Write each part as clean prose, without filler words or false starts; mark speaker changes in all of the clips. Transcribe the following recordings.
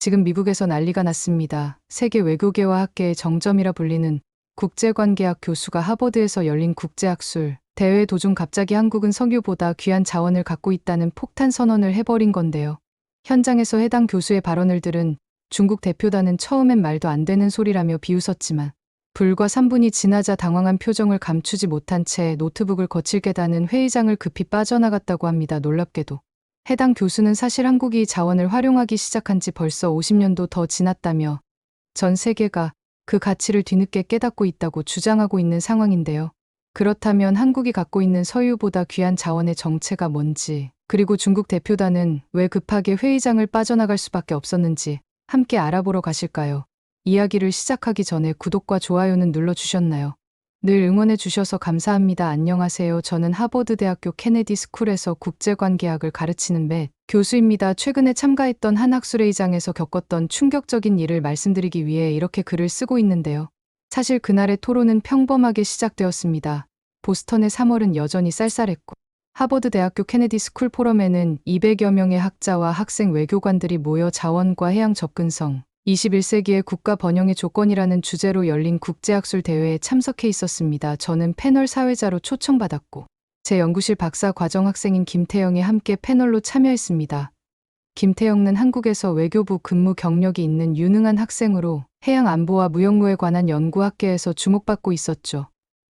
Speaker 1: 지금 미국에서 난리가 났습니다. 세계 외교계와 학계의 정점이라 불리는 국제관계학 교수가 하버드에서 열린 국제학술 대회 도중 갑자기 한국은 석유보다 귀한 자원을 갖고 있다는 폭탄 선언을 해버린 건데요. 현장에서 해당 교수의 발언을 들은 중국 대표단은 처음엔 말도 안 되는 소리라며 비웃었지만 불과 3분이 지나자 당황한 표정을 감추지 못한 채 노트북을 거칠게 다는 회의장을 급히 빠져나갔다고 합니다. 놀랍게도 해당 교수는 사실 한국이 자원을 활용하기 시작한 지 벌써 50년도 더 지났다며 전 세계가 그 가치를 뒤늦게 깨닫고 있다고 주장하고 있는 상황인데요. 그렇다면 한국이 갖고 있는 석유보다 귀한 자원의 정체가 뭔지, 그리고 중국 대표단은 왜 급하게 회의장을 빠져나갈 수밖에 없었는지 함께 알아보러 가실까요? 이야기를 시작하기 전에 구독과 좋아요는 눌러주셨나요? 늘 응원해 주셔서 감사합니다. 안녕하세요. 저는 하버드대학교 케네디 스쿨에서 국제관계학을 가르치는 맷 교수입니다. 최근에 참가했던 한 학술회의장에서 겪었던 충격적인 일을 말씀드리기 위해 이렇게 글을 쓰고 있는데요. 사실 그날의 토론은 평범하게 시작되었습니다. 보스턴의 3월은 여전히 쌀쌀했고 하버드대학교 케네디 스쿨 포럼에는 200여 명의 학자와 학생 외교관들이 모여 자원과 해양 접근성, 21세기의 국가 번영의 조건이라는 주제로 열린 국제학술 대회에 참석해 있었습니다. 저는 패널 사회자로 초청받았고 제 연구실 박사 과정 학생인 김태영이 함께 패널로 참여했습니다. 김태영은 한국에서 외교부 근무 경력이 있는 유능한 학생으로 해양 안보와 무역로에 관한 연구 학계에서 주목받고 있었죠.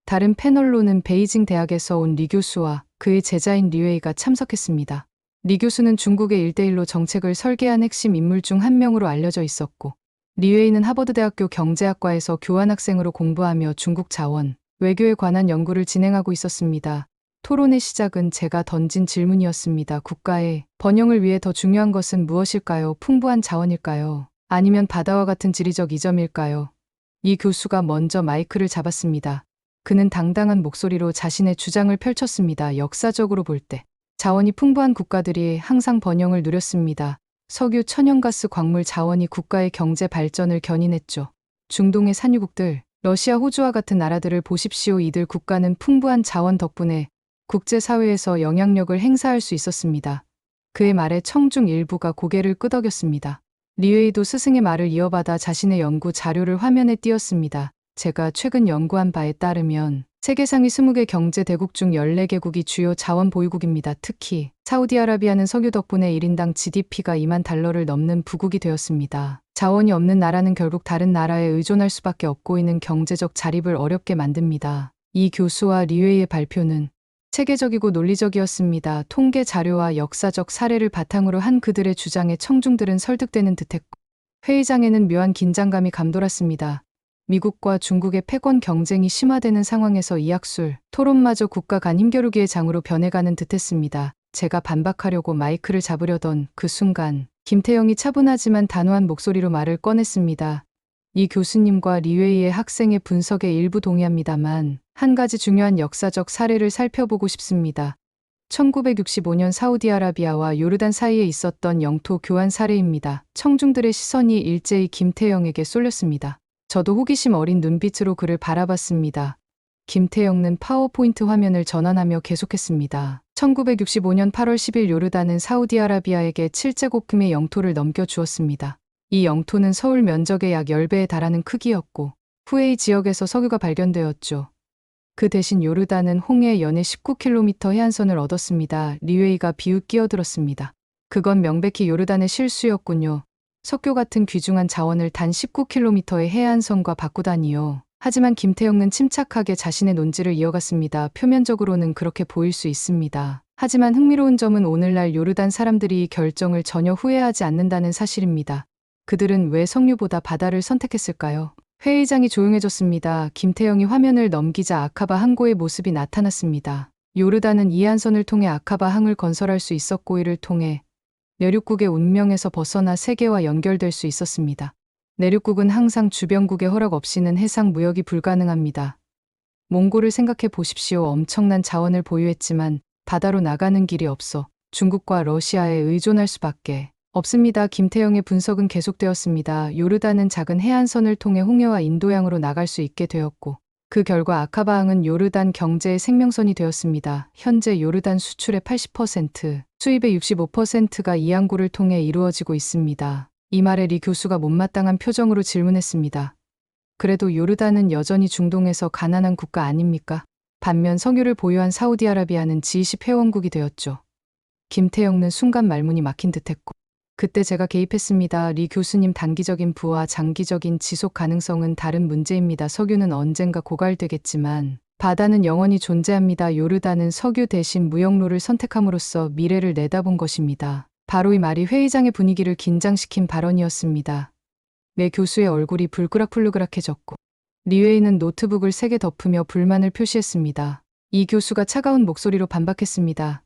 Speaker 1: 다른 패널로는 베이징 대학에서 온 리 교수와 그의 제자인 류웨이가 참석했습니다. 리 교수는 중국의 1대1로 정책을 설계한 핵심 인물 중 한 명으로 알려져 있었고, 류웨이는 하버드대학교 경제학과에서 교환학생으로 공부하며 중국 자원, 외교에 관한 연구를 진행하고 있었습니다. 토론의 시작은 제가 던진 질문이었습니다. 국가의 번영을 위해 더 중요한 것은 무엇일까요? 풍부한 자원일까요? 아니면 바다와 같은 지리적 이점일까요? 이 교수가 먼저 마이크를 잡았습니다. 그는 당당한 목소리로 자신의 주장을 펼쳤습니다. 역사적으로 볼 때 자원이 풍부한 국가들이 항상 번영을 누렸습니다. 석유, 천연가스, 광물 자원이 국가의 경제 발전을 견인했죠. 중동의 산유국들, 러시아, 호주와 같은 나라들을 보십시오. 이들 국가는 풍부한 자원 덕분에 국제사회에서 영향력을 행사할 수 있었습니다. 그의 말에 청중 일부가 고개를 끄덕였습니다. 리웨이도 스승의 말을 이어받아 자신의 연구 자료를 화면에 띄웠습니다. 제가 최근 연구한 바에 따르면 세계 상위 20개 경제 대국 중 14개국이 주요 자원 보유국입니다. 특히 사우디아라비아는 석유 덕분에 1인당 GDP가 2만 달러를 넘는 부국이 되었습니다. 자원이 없는 나라는 결국 다른 나라에 의존할 수밖에 없고 이는 경제적 자립을 어렵게 만듭니다. 이 교수와 리웨이의 발표는 체계적이고 논리적이었습니다. 통계 자료와 역사적 사례를 바탕으로 한 그들의 주장에 청중들은 설득되는 듯했고 회의장에는 묘한 긴장감이 감돌았습니다. 미국과 중국의 패권 경쟁이 심화되는 상황에서 이 학술, 토론마저 국가 간 힘겨루기의 장으로 변해가는 듯했습니다. 제가 반박하려고 마이크를 잡으려던 그 순간 김태영이 차분하지만 단호한 목소리로 말을 꺼냈습니다. 이 교수님과 리웨이의 학생의 분석에 일부 동의합니다만 한 가지 중요한 역사적 사례를 살펴보고 싶습니다. 1965년 사우디아라비아와 요르단 사이에 있었던 영토 교환 사례입니다. 청중들의 시선이 일제히 김태영에게 쏠렸습니다. 저도 호기심 어린 눈빛으로 그를 바라봤습니다. 김태영은 파워포인트 화면을 전환하며 계속했습니다. 1965년 8월 10일 요르단은 사우디아라비아에게 7제곱미터의 영토를 넘겨주었습니다. 이 영토는 서울 면적의 약 10배에 달하는 크기였고 후에 이 지역에서 석유가 발견되었죠. 그 대신 요르단은 홍해 연해 19km 해안선을 얻었습니다. 리웨이가 비웃 끼어들었습니다. 그건 명백히 요르단의 실수였군요. 석유 같은 귀중한 자원을 단 19km의 해안선과 바꾸다니요. 하지만 김태영은 침착하게 자신의 논지를 이어갔습니다. 표면적으로는 그렇게 보일 수 있습니다. 하지만 흥미로운 점은 오늘날 요르단 사람들이 이 결정을 전혀 후회하지 않는다는 사실입니다. 그들은 왜 석유보다 바다를 선택했을까요? 회의장이 조용해졌습니다. 김태영이 화면을 넘기자 아카바 항구의 모습이 나타났습니다. 요르단은 이 한선을 통해 아카바 항을 건설할 수 있었고 이를 통해 내륙국의 운명에서 벗어나 세계와 연결될 수 있었습니다. 내륙국은 항상 주변국의 허락 없이는 해상 무역이 불가능합니다. 몽골을 생각해 보십시오. 엄청난 자원을 보유했지만 바다로 나가는 길이 없어 중국과 러시아에 의존할 수밖에 없습니다. 김태영의 분석은 계속되었습니다. 요르단은 작은 해안선을 통해 홍해와 인도양으로 나갈 수 있게 되었고 그 결과 아카바항은 요르단 경제의 생명선이 되었습니다. 현재 요르단 수출의 80%, 수입의 65%가 이 항구를 통해 이루어지고 있습니다. 이 말에 리 교수가 못마땅한 표정으로 질문했습니다. 그래도 요르단은 여전히 중동에서 가난한 국가 아닙니까? 반면 석유를 보유한 사우디아라비아는 G20 회원국이 되었죠. 김태영은 순간 말문이 막힌 듯했고, 그때 제가 개입했습니다. 리 교수님, 단기적인 부와 장기적인 지속 가능성은 다른 문제입니다. 석유는 언젠가 고갈되겠지만 바다는 영원히 존재합니다. 요르단은 석유 대신 무역로를 선택함으로써 미래를 내다본 것입니다. 바로 이 말이 회의장의 분위기를 긴장시킨 발언이었습니다. 내 교수의 얼굴이 불그락불그락해졌고 리웨이는 노트북을 세게 덮으며 불만을 표시했습니다. 이 교수가 차가운 목소리로 반박했습니다.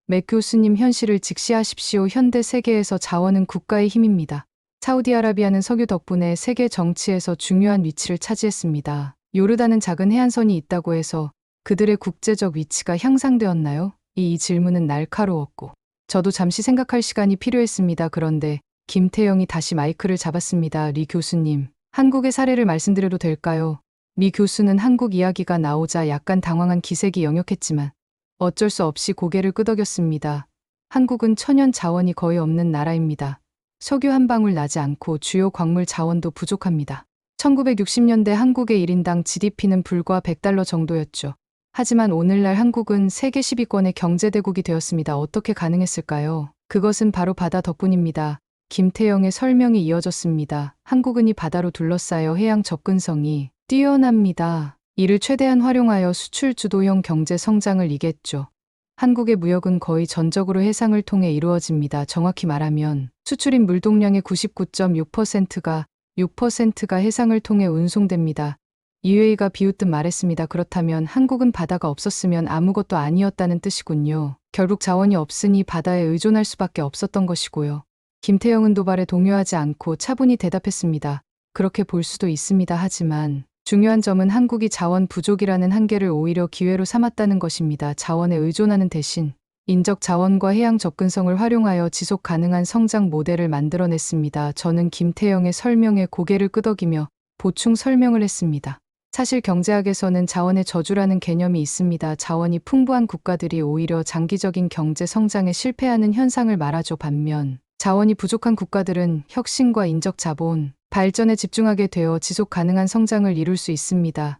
Speaker 1: 맥 교수님, 현실을 직시하십시오. 현대 세계에서 자원은 국가의 힘입니다. 사우디아라비아는 석유 덕분에 세계 정치에서 중요한 위치를 차지했습니다. 요르단은 작은 해안선이 있다고 해서 그들의 국제적 위치가 향상되었나요? 이 질문은 날카로웠고 저도 잠시 생각할 시간이 필요했습니다. 그런데 김태영이 다시 마이크를 잡았습니다. 리 교수님, 한국의 사례를 말씀드려도 될까요? 리 교수는 한국 이야기가 나오자 약간 당황한 기색이 역력했지만 어쩔 수 없이 고개를 끄덕였습니다. 한국은 천연 자원이 거의 없는 나라입니다. 석유 한 방울 나지 않고 주요 광물 자원도 부족합니다. 1960년대 한국의 1인당 GDP는 불과 $100 정도였죠. 하지만 오늘날 한국은 세계 10위권의 경제대국이 되었습니다. 어떻게 가능했을까요? 그것은 바로 바다 덕분입니다. 김태영의 설명이 이어졌습니다. 한국은 이 바다로 둘러싸여 해양 접근성이 뛰어납니다. 이를 최대한 활용하여 수출 주도형 경제 성장을 이겼죠. 한국의 무역은 거의 전적으로 해상을 통해 이루어집니다. 정확히 말하면 수출인 물동량의 99.6%가 해상을 통해 운송됩니다. 이회이가 비웃듯 말했습니다. 그렇다면 한국은 바다가 없었으면 아무것도 아니었다는 뜻이군요. 결국 자원이 없으니 바다에 의존할 수밖에 없었던 것이고요. 김태영은 도발에 동요하지 않고 차분히 대답했습니다. 그렇게 볼 수도 있습니다. 하지만 중요한 점은 한국이 자원 부족이라는 한계를 오히려 기회로 삼았다는 것입니다. 자원에 의존하는 대신 인적 자원과 해양 접근성을 활용하여 지속 가능한 성장 모델을 만들어냈습니다. 저는 김태영의 설명에 고개를 끄덕이며 보충 설명을 했습니다. 사실 경제학에서는 자원의 저주라는 개념이 있습니다. 자원이 풍부한 국가들이 오히려 장기적인 경제 성장에 실패하는 현상을 말하죠. 반면 자원이 부족한 국가들은 혁신과 인적 자본, 발전에 집중하게 되어 지속 가능한 성장을 이룰 수 있습니다.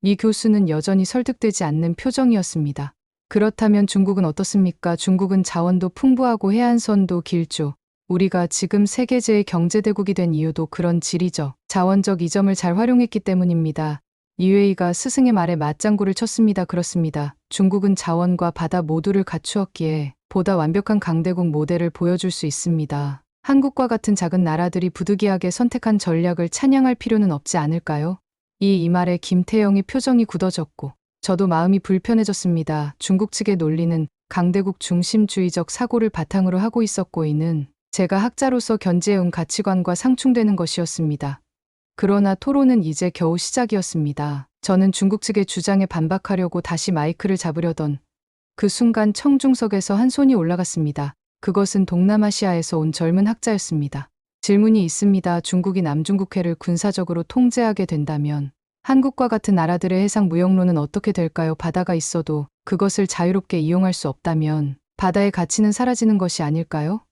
Speaker 1: 이 교수는 여전히 설득되지 않는 표정이었습니다. 그렇다면 중국은 어떻습니까? 중국은 자원도 풍부하고 해안선도 길죠. 우리가 지금 세계 제 경제대국이 된 이유도 그런 질이죠. 자원적 이점을 잘 활용했기 때문입니다. 이웨이가 스승의 말에 맞장구를 쳤습니다. 그렇습니다. 중국은 자원과 바다 모두를 갖추었기에 보다 완벽한 강대국 모델을 보여줄 수 있습니다. 한국과 같은 작은 나라들이 부득이하게 선택한 전략을 찬양할 필요는 없지 않을까요? 이 말에 김태영의 표정이 굳어졌고 저도 마음이 불편해졌습니다. 중국 측의 논리는 강대국 중심주의적 사고를 바탕으로 하고 있었고 이는 제가 학자로서 견지해온 가치관과 상충되는 것이었습니다. 그러나 토론은 이제 겨우 시작이었습니다. 저는 중국 측의 주장에 반박하려고 다시 마이크를 잡으려던 그 순간 청중석에서 한 손이 올라갔습니다. 그것은 동남아시아에서 온 젊은 학자였습니다. 질문이 있습니다. 중국이 남중국해를 군사적으로 통제하게 된다면 한국과 같은 나라들의 해상 무역로는 어떻게 될까요? 바다가 있어도 그것을 자유롭게 이용할 수 없다면 바다의 가치는 사라지는 것이 아닐까요?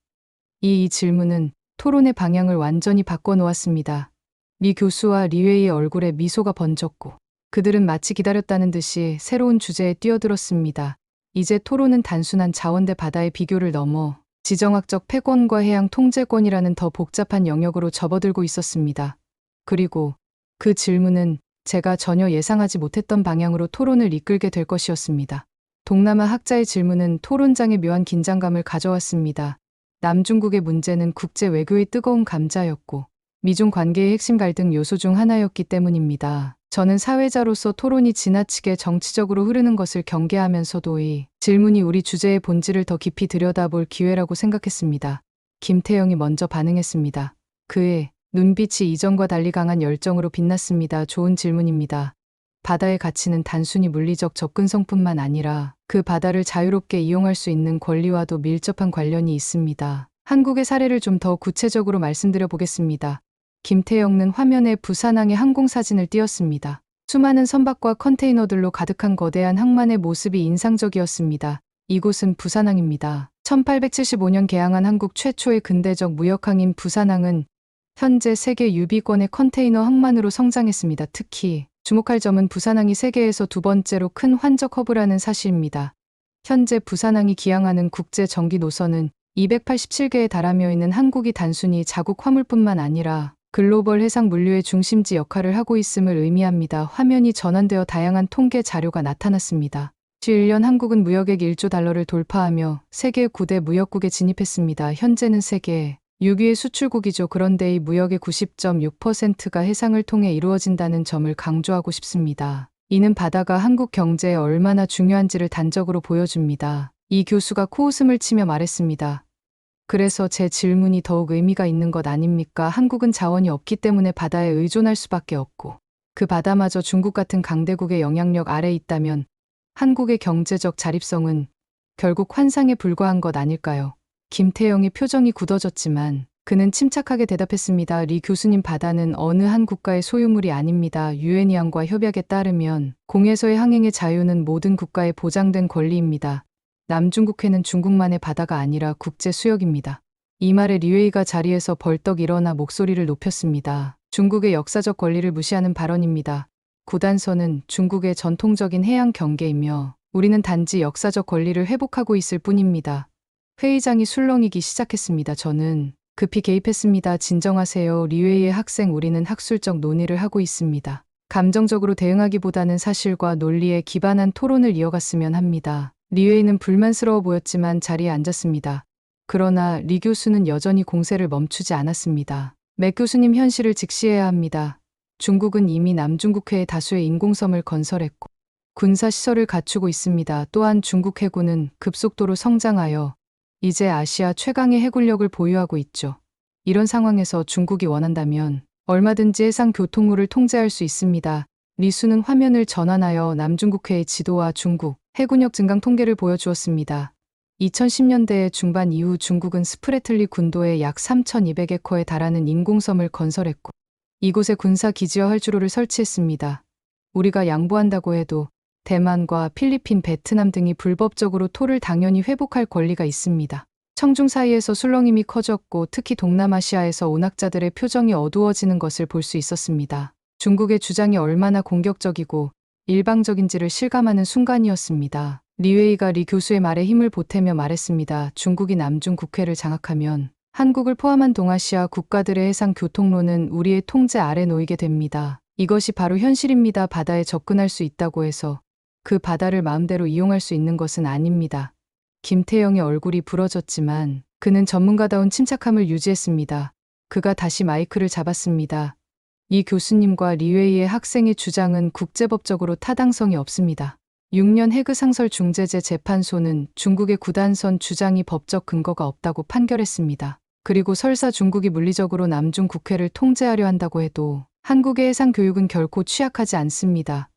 Speaker 1: 이 질문은 토론의 방향을 완전히 바꿔놓았습니다. 리 교수와 리웨이의 얼굴에 미소가 번졌고 그들은 마치 기다렸다는 듯이 새로운 주제에 뛰어들었습니다. 이제 토론은 단순한 자원 대 바다의 비교를 넘어 지정학적 패권과 해양 통제권이라는 더 복잡한 영역으로 접어들고 있었습니다. 그리고 그 질문은 제가 전혀 예상하지 못했던 방향으로 토론을 이끌게 될 것이었습니다. 동남아 학자의 질문은 토론장에 묘한 긴장감을 가져왔습니다. 남중국의 문제는 국제 외교의 뜨거운 감자였고 미중 관계의 핵심 갈등 요소 중 하나였기 때문입니다. 저는 사회자로서 토론이 지나치게 정치적으로 흐르는 것을 경계하면서도 이 질문이 우리 주제의 본질을 더 깊이 들여다볼 기회라고 생각했습니다. 김태영이 먼저 반응했습니다. 그의 눈빛이 이전과 달리 강한 열정으로 빛났습니다. 좋은 질문입니다. 바다의 가치는 단순히 물리적 접근성뿐만 아니라 그 바다를 자유롭게 이용할 수 있는 권리와도 밀접한 관련이 있습니다. 한국의 사례를 좀 더 구체적으로 말씀드려 보겠습니다. 김태영은 화면에 부산항의 항공사진을 띄웠습니다. 수많은 선박과 컨테이너들로 가득한 거대한 항만의 모습이 인상적이었습니다. 이곳은 부산항입니다. 1875년 개항한 한국 최초의 근대적 무역항인 부산항은 현재 세계 유비권의 컨테이너 항만으로 성장했습니다. 특히 주목할 점은 부산항이 세계에서 두 번째로 큰 환적 허브라는 사실입니다. 현재 부산항이 기항하는 국제 정기 노선은 287개에 달하며 있는 한국이 단순히 자국 화물뿐만 아니라 글로벌 해상 물류의 중심지 역할을 하고 있음을 의미합니다. 화면이 전환되어 다양한 통계 자료가 나타났습니다. 1년 한국은 무역액 1조 달러를 돌파하며 세계 9대 무역국에 진입했습니다. 현재는 세계 6위의 수출국이죠. 그런데 이 무역의 90.6%가 해상을 통해 이루어진다는 점을 강조하고 싶습니다. 이는 바다가 한국 경제에 얼마나 중요한지를 단적으로 보여줍니다. 이 교수가 코웃음을 치며 말했습니다. 그래서 제 질문이 더욱 의미가 있는 것 아닙니까? 한국은 자원이 없기 때문에 바다에 의존할 수밖에 없고 그 바다마저 중국 같은 강대국의 영향력 아래에 있다면 한국의 경제적 자립성은 결국 환상에 불과한 것 아닐까요? 김태영의 표정이 굳어졌지만 그는 침착하게 대답했습니다. 리 교수님, 바다는 어느 한 국가의 소유물이 아닙니다. 유엔이안과 협약에 따르면 공해서의 항행의 자유는 모든 국가에 보장된 권리입니다. 남중국해는 중국만의 바다가 아니라 국제 수역입니다. 이 말에 리웨이가 자리에서 벌떡 일어나 목소리를 높였습니다. 중국의 역사적 권리를 무시하는 발언입니다. 구단선은 중국의 전통적인 해양 경계이며 우리는 단지 역사적 권리를 회복하고 있을 뿐입니다. 회의장이 술렁이기 시작했습니다. 저는 급히 개입했습니다. 진정하세요. 리웨이의 학생, 우리는 학술적 논의를 하고 있습니다. 감정적으로 대응하기보다는 사실과 논리에 기반한 토론을 이어갔으면 합니다. 리웨이는 불만스러워 보였지만 자리에 앉았습니다. 그러나 리 교수는 여전히 공세를 멈추지 않았습니다. 맥 교수님, 현실을 직시해야 합니다. 중국은 이미 남중국해에 다수의 인공섬을 건설했고 군사시설을 갖추고 있습니다. 또한 중국 해군은 급속도로 성장하여 이제 아시아 최강의 해군력을 보유하고 있죠. 이런 상황에서 중국이 원한다면 얼마든지 해상 교통로를 통제할 수 있습니다. 리수는 화면을 전환하여 남중국해의 지도와 중국 해군력 증강 통계를 보여주었습니다. 2010년대 중반 이후 중국은 스프래틀리 군도에 약 3,200에커에 달하는 인공섬을 건설했고 이곳에 군사 기지와 활주로를 설치했습니다. 우리가 양보한다고 해도 대만과 필리핀, 베트남 등이 불법적으로 토를 당연히 회복할 권리가 있습니다. 청중 사이에서 술렁임이 커졌고 특히 동남아시아에서 운학자들의 표정이 어두워지는 것을 볼 수 있었습니다. 중국의 주장이 얼마나 공격적이고 일방적인지를 실감하는 순간이었습니다. 리웨이가 리 교수의 말에 힘을 보태며 말했습니다. 중국이 남중국해를 장악하면 한국을 포함한 동아시아 국가들의 해상 교통로는 우리의 통제 아래 놓이게 됩니다. 이것이 바로 현실입니다. 바다에 접근할 수 있다고 해서 그 바다를 마음대로 이용할 수 있는 것은 아닙니다. 김태영의 얼굴이 부러졌지만 그는 전문가다운 침착함을 유지했습니다. 그가 다시 마이크를 잡았습니다. 이 교수님과 리웨이의 학생의 주장은 국제법적으로 타당성이 없습니다. 6년 해그 상설 중재제 재판소는 중국의 구단선 주장이 법적 근거가 없다고 판결했습니다. 그리고 설사 중국이 물리적으로 남중국해를 통제하려 한다고 해도 한국의 해상 교육은 결코 취약하지 않습니다.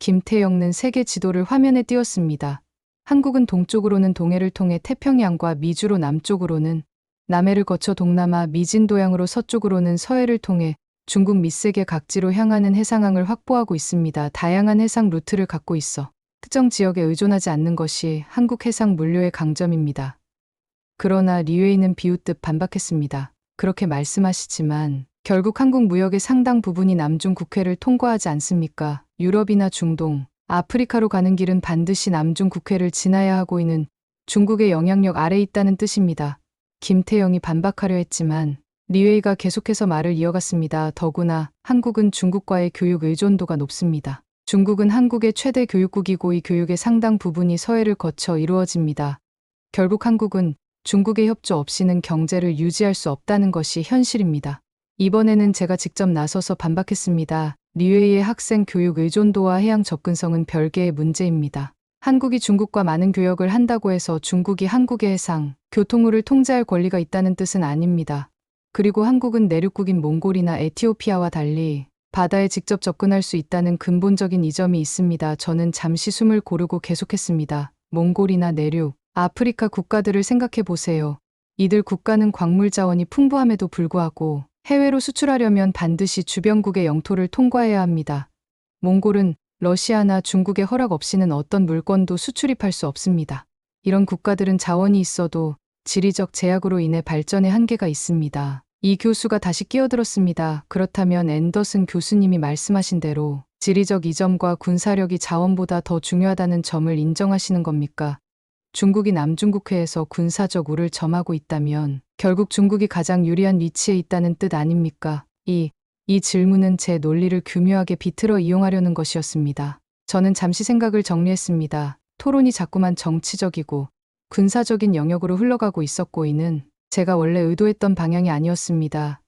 Speaker 1: 김태영은 세계 지도를 화면에 띄웠습니다. 한국은 동쪽으로는 동해를 통해 태평양과 미주로, 남쪽으로는 남해를 거쳐 동남아 미진도양으로, 서쪽으로는 서해를 통해 중국 및 세계 각지로 향하는 해상항을 확보하고 있습니다. 다양한 해상 루트를 갖고 있어 특정 지역에 의존하지 않는 것이 한국 해상 물류의 강점입니다. 그러나 리웨이는 비웃듯 반박했습니다. 그렇게 말씀하시지만 결국 한국 무역의 상당 부분이 남중국해를 통과하지 않습니까? 유럽이나 중동, 아프리카로 가는 길은 반드시 남중국해를 지나야 하고 있는 중국의 영향력 아래 있다는 뜻입니다. 김태영이 반박하려 했지만 리웨이가 계속해서 말을 이어갔습니다. 더구나 한국은 중국과의 교육 의존도가 높습니다. 중국은 한국의 최대 교육국이고 이 교육의 상당 부분이 서해를 거쳐 이루어집니다. 결국 한국은 중국의 협조 없이는 경제를 유지할 수 없다는 것이 현실입니다. 이번에는 제가 직접 나서서 반박했습니다. 리웨이의 학생 교육 의존도와 해양 접근성은 별개의 문제입니다. 한국이 중국과 많은 교역을 한다고 해서 중국이 한국의 해상 교통로를 통제할 권리가 있다는 뜻은 아닙니다. 그리고 한국은 내륙국인 몽골이나 에티오피아와 달리 바다에 직접 접근할 수 있다는 근본적인 이점이 있습니다. 저는 잠시 숨을 고르고 계속했습니다. 몽골이나 내륙, 아프리카 국가들을 생각해 보세요. 이들 국가는 광물 자원이 풍부함에도 불구하고 해외로 수출하려면 반드시 주변국의 영토를 통과해야 합니다. 몽골은 러시아나 중국의 허락 없이는 어떤 물건도 수출입할 수 없습니다. 이런 국가들은 자원이 있어도 지리적 제약으로 인해 발전의 한계가 있습니다. 이 교수가 다시 끼어들었습니다. 그렇다면 앤더슨 교수님이 말씀하신 대로 지리적 이점과 군사력이 자원보다 더 중요하다는 점을 인정하시는 겁니까? 중국이 남중국해에서 군사적 우를 점하고 있다면 결국 중국이 가장 유리한 위치에 있다는 뜻 아닙니까? 이 질문은 제 논리를 교묘하게 비틀어 이용하려는 것이었습니다. 저는 잠시 생각을 정리했습니다. 토론이 자꾸만 정치적이고 군사적인 영역으로 흘러가고 있었고 이는 제가 원래 의도했던 방향이 아니었습니다.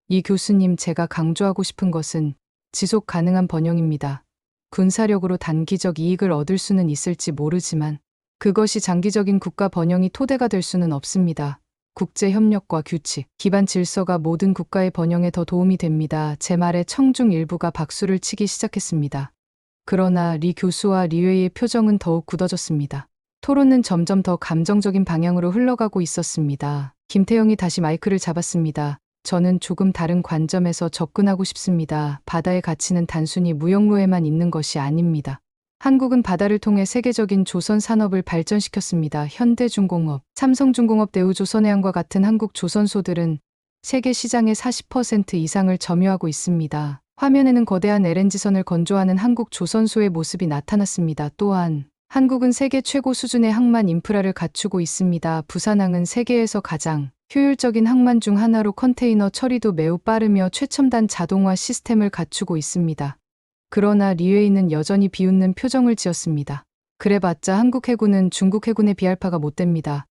Speaker 1: 이 교수님, 제가 강조하고 싶은 것은 지속 가능한 번영입니다. 군사력으로 단기적 이익을 얻을 수는 있을지 모르지만 그것이 장기적인 국가 번영이 토대가 될 수는 없습니다. 국제 협력과 규칙, 기반 질서가 모든 국가의 번영에 더 도움이 됩니다. 제 말에 청중 일부가 박수를 치기 시작했습니다. 그러나 리 교수와 리웨이의 표정은 더욱 굳어졌습니다. 토론은 점점 더 감정적인 방향으로 흘러가고 있었습니다. 김태형이 다시 마이크를 잡았습니다. 저는 조금 다른 관점에서 접근하고 싶습니다. 바다의 가치는 단순히 무역로에만 있는 것이 아닙니다. 한국은 바다를 통해 세계적인 조선 산업을 발전시켰습니다. 현대중공업, 삼성중공업, 대우조선해양과 같은 한국 조선소들은 세계 시장의 40% 이상을 점유하고 있습니다. 화면에는 거대한 LNG선을 건조하는 한국 조선소의 모습이 나타났습니다. 또한 한국은 세계 최고 수준의 항만 인프라를 갖추고 있습니다. 부산항은 세계에서 가장 효율적인 항만 중 하나로 컨테이너 처리도 매우 빠르며 최첨단 자동화 시스템을 갖추고 있습니다. 그러나 리웨이는 여전히 비웃는 표정을 지었습니다. 그래봤자 한국 해군은 중국 해군에 비할 바가 못 됩니다.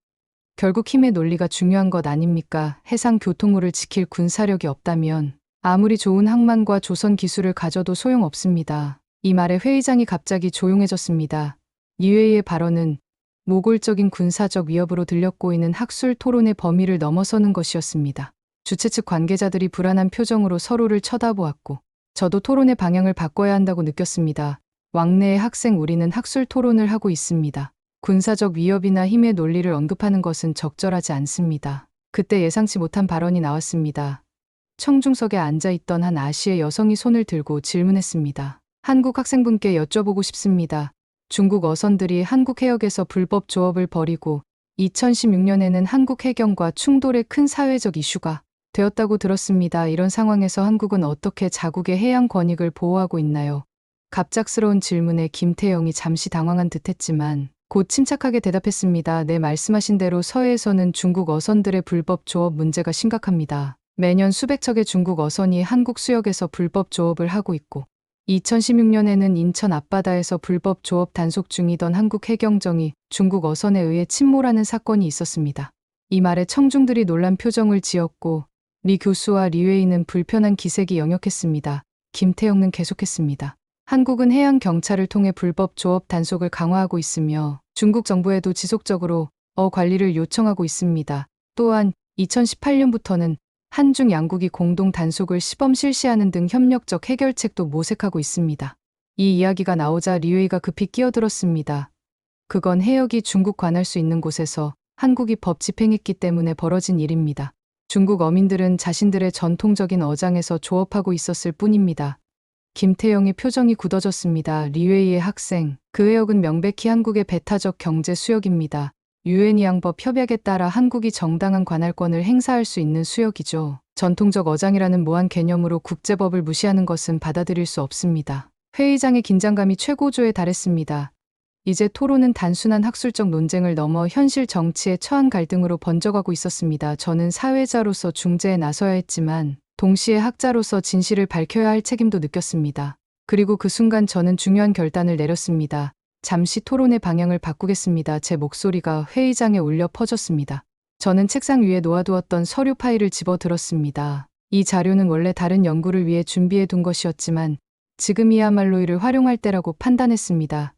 Speaker 1: 결국 힘의 논리가 중요한 것 아닙니까? 해상 교통로를 지킬 군사력이 없다면 아무리 좋은 항만과 조선 기술을 가져도 소용없습니다. 이 말에 회의장이 갑자기 조용해졌습니다. 리웨이의 발언은 모골적인 군사적 위협으로 들렸고 이는 학술 토론의 범위를 넘어서는 것이었습니다. 주최 측 관계자들이 불안한 표정으로 서로를 쳐다보았고 저도 토론의 방향을 바꿔야 한다고 느꼈습니다. 왕래의 학생, 우리는 학술 토론을 하고 있습니다. 군사적 위협이나 힘의 논리를 언급하는 것은 적절하지 않습니다. 그때 예상치 못한 발언이 나왔습니다. 청중석에 앉아있던 한 아시아 여성이 손을 들고 질문했습니다. 한국 학생분께 여쭤보고 싶습니다. 중국 어선들이 한국 해역에서 불법 조업을 벌이고 2016년에는 한국 해경과 충돌의 큰 사회적 이슈가 되었다고 들었습니다. 이런 상황에서 한국은 어떻게 자국의 해양 권익을 보호하고 있나요? 갑작스러운 질문에 김태영이 잠시 당황한 듯했지만 곧 침착하게 대답했습니다. 네, 말씀하신 대로 서해에서는 중국 어선들의 불법 조업 문제가 심각합니다. 매년 수백 척의 중국 어선이 한국 수역에서 불법 조업을 하고 있고 2016년에는 인천 앞바다에서 불법 조업 단속 중이던 한국 해경정이 중국 어선에 의해 침몰하는 사건이 있었습니다. 이 말에 청중들이 놀란 표정을 지었고 리 교수와 리웨이는 불편한 기색이 역력했습니다. 김태형은 계속했습니다. 한국은 해양 경찰을 통해 불법 조업 단속을 강화하고 있으며 중국 정부에도 지속적으로 관리를 요청하고 있습니다. 또한 2018년부터는 한중 양국이 공동 단속을 시범 실시하는 등 협력적 해결책도 모색하고 있습니다. 이 이야기가 나오자 리웨이가 급히 끼어들었습니다. 그건 해역이 중국 관할 수 있는 곳에서 한국이 법 집행했기 때문에 벌어진 일입니다. 중국 어민들은 자신들의 전통적인 어장에서 조업하고 있었을 뿐입니다. 김태영의 표정이 굳어졌습니다. 리웨이의 학생, 그 해역은 명백히 한국의 배타적 경제 수역입니다. 유엔이양법 협약에 따라 한국이 정당한 관할권을 행사할 수 있는 수역이죠. 전통적 어장이라는 모한 개념으로 국제법을 무시하는 것은 받아들일 수 없습니다. 회의장의 긴장감이 최고조에 달했습니다. 이제 토론은 단순한 학술적 논쟁을 넘어 현실 정치의 처한 갈등으로 번져가고 있었습니다. 저는 사회자로서 중재에 나서야 했지만 동시에 학자로서 진실을 밝혀야 할 책임도 느꼈습니다. 그리고 그 순간 저는 중요한 결단을 내렸습니다. 잠시 토론의 방향을 바꾸겠습니다. 제 목소리가 회의장에 울려 퍼졌습니다. 저는 책상 위에 놓아두었던 서류 파일을 집어들었습니다. 이 자료는 원래 다른 연구를 위해 준비해 둔 것이었지만 지금이야말로 이를 활용할 때라고 판단했습니다.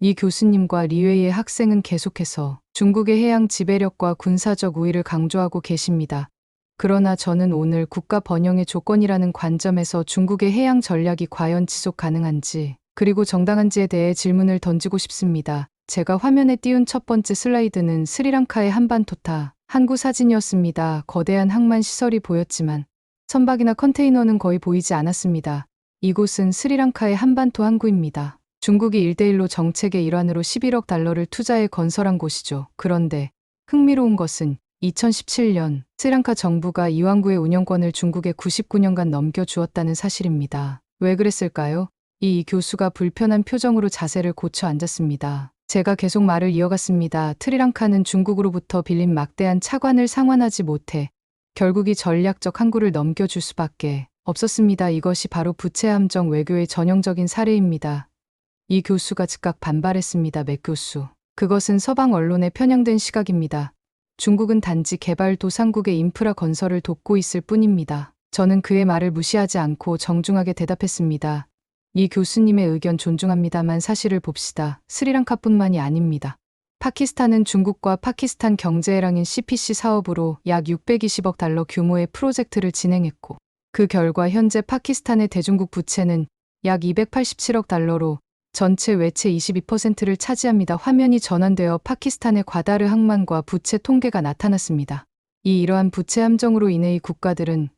Speaker 1: 이 교수님과 리웨이의 학생은 계속해서 중국의 해양 지배력과 군사적 우위를 강조하고 계십니다. 그러나 저는 오늘 국가 번영의 조건이라는 관점에서 중국의 해양 전략이 과연 지속 가능한지 그리고 정당한지에 대해 질문을 던지고 싶습니다. 제가 화면에 띄운 첫 번째 슬라이드는 스리랑카의 한반도타 항구 사진이었습니다. 거대한 항만 시설이 보였지만 선박이나 컨테이너는 거의 보이지 않았습니다. 이곳은 스리랑카의 한반도 항구입니다. 중국이 1대1로 정책의 일환으로 11억 달러를 투자해 건설한 곳이죠. 그런데 흥미로운 것은 2017년 스리랑카 정부가 이왕구의 운영권을 중국에 99년간 넘겨주었다는 사실입니다. 왜 그랬을까요? 이 교수가 불편한 표정으로 자세를 고쳐 앉았습니다. 제가 계속 말을 이어갔습니다. 스리랑카는 중국으로부터 빌린 막대한 차관을 상환하지 못해 결국 이 전략적 항구를 넘겨줄 수밖에 없었습니다. 이것이 바로 부채 함정 외교의 전형적인 사례입니다. 이 교수가 즉각 반발했습니다. 맥 교수. 그것은 서방 언론에 편향된 시각입니다. 중국은 단지 개발도상국의 인프라 건설을 돕고 있을 뿐입니다. 저는 그의 말을 무시하지 않고 정중하게 대답했습니다. 이 교수님의 의견 존중합니다만 사실을 봅시다. 스리랑카뿐만이 아닙니다. 파키스탄은 중국과 파키스탄 경제해랑인 CPC 사업으로 약 620억 달러 규모의 프로젝트를 진행했고, 그 결과 현재 파키스탄의 대중국 부채는 약 287억 달러로 전체 외채 22%를 차지합니다. 화면이 전환되어 파키스탄의 과다르 항만과 부채 통계가 나타났습니다. 이러한 부채 함정으로 인해 이 국가들은